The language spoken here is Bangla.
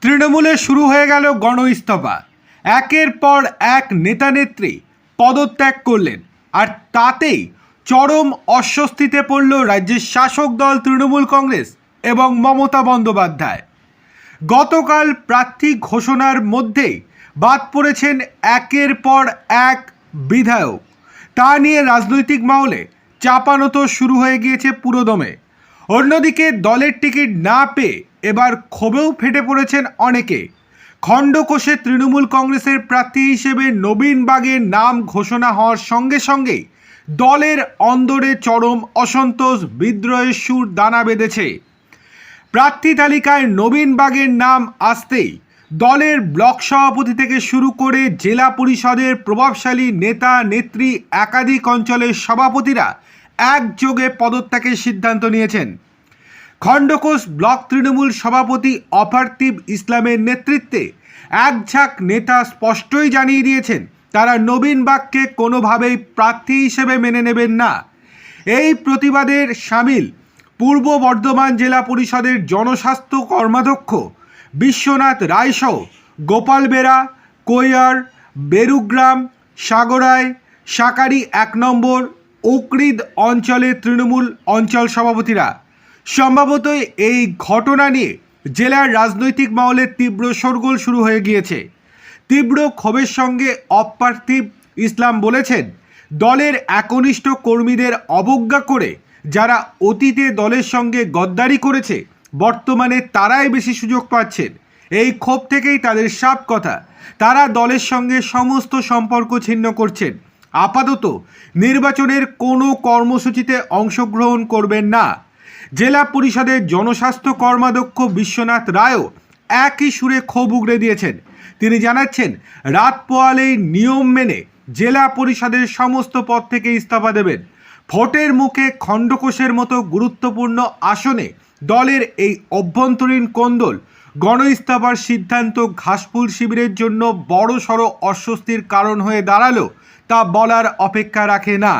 তৃণমূলে শুরু হয়ে গেল গণ ইস্তফা। একের পর এক নেতানেত্রী পদত্যাগ করলেন, আর তাতেই চরম অস্বস্তিতে পড়ল রাজ্যের শাসক দল তৃণমূল কংগ্রেস এবং মমতা বন্দ্যোপাধ্যায়। গতকাল প্রার্থী ঘোষণার মধ্যেই বাদ পড়েছেন একের পর এক বিধায়ক। তা নিয়ে রাজনৈতিক মহলে চাপানো শুরু হয়ে গিয়েছে পুরোদমে। অন্যদিকে দলের টিকিট না পেয়ে এবার ক্ষোভেও ফেটে পড়েছেন অনেকে। খণ্ডকোষে তৃণমূল কংগ্রেসের প্রার্থী হিসেবে নবীন বাগের নাম ঘোষণা হওয়ার সঙ্গে সঙ্গেই দলের অন্দরে চরম অসন্তোষ, বিদ্রোহের সুর দানা বেঁধেছে। প্রার্থী তালিকায় নবীন বাগের নাম আসতেই দলের ব্লক সভাপতি থেকে শুরু করে জেলা পরিষদের প্রভাবশালী নেতা নেত্রী, একাধিক অঞ্চলের সভাপতিরা একযোগে পদত্যাগের সিদ্ধান্ত নিয়েছেন। খণ্ডকোষ ব্লক তৃণমূল সভাপতি অপার্থিব ইসলামের নেতৃত্বে একঝাঁক নেতা স্পষ্টই জানিয়ে দিয়েছেন তারা নবীন বাগকে কোনোভাবেই প্রার্থী হিসেবে মেনে নেবেন না। এই প্রতিবাদের সামিল পূর্ব বর্ধমান জেলা পরিষদের জনস্বাস্থ্য কর্মাধ্যক্ষ বিশ্বনাথ রায়সহ গোপাল বেরা, কৈয়ার, বেরুগ্রাম, সাগরায়, সাকারি 1 নম্বর, উকরিদ অঞ্চলের তৃণমূল অঞ্চল সভাপতিরা। সম্ভবত এই ঘটনা নিয়ে জেলার রাজনৈতিক মহলে তীব্র শোরগোল শুরু হয়ে গিয়েছে। তীব্র ক্ষোভের সঙ্গে অপার্থিব ইসলাম বলেছেন, দলের একনিষ্ঠ কর্মীদের অবজ্ঞা করে যারা অতীতে দলের সঙ্গে গদ্দারি করেছে, বর্তমানে তারাই বেশি সুযোগ পাচ্ছেন। এই ক্ষোভ থেকেই তাদের সাফ কথা, তারা দলের সঙ্গে সমস্ত সম্পর্ক ছিন্ন করছেন। আপাতত নির্বাচনের কোনো কর্মসূচিতে অংশগ্রহণ করবেন না। জেলা পরিষদের জনস্বাস্থ্য কর্মাধ্যক্ষ বিশ্বনাথ রায়ও একই সুরে ক্ষোভ উগড়ে দিয়েছেন। তিনি জানাচ্ছেন, রাত পোয়ালেই নিয়ম মেনে জেলা পরিষদের সমস্ত পদ থেকে ইস্তফা দেবেন। ভোটের মুখে খণ্ডকোষের মতো গুরুত্বপূর্ণ আসনে দলের এই অভ্যন্তরীণ কোন্দল গণ ইস্তফার সিদ্ধান্ত ঘাসফুল শিবিরের জন্য বড়সড় অস্বস্তির কারণ হয়ে দাঁড়ালো তা বলার অপেক্ষা রাখে না।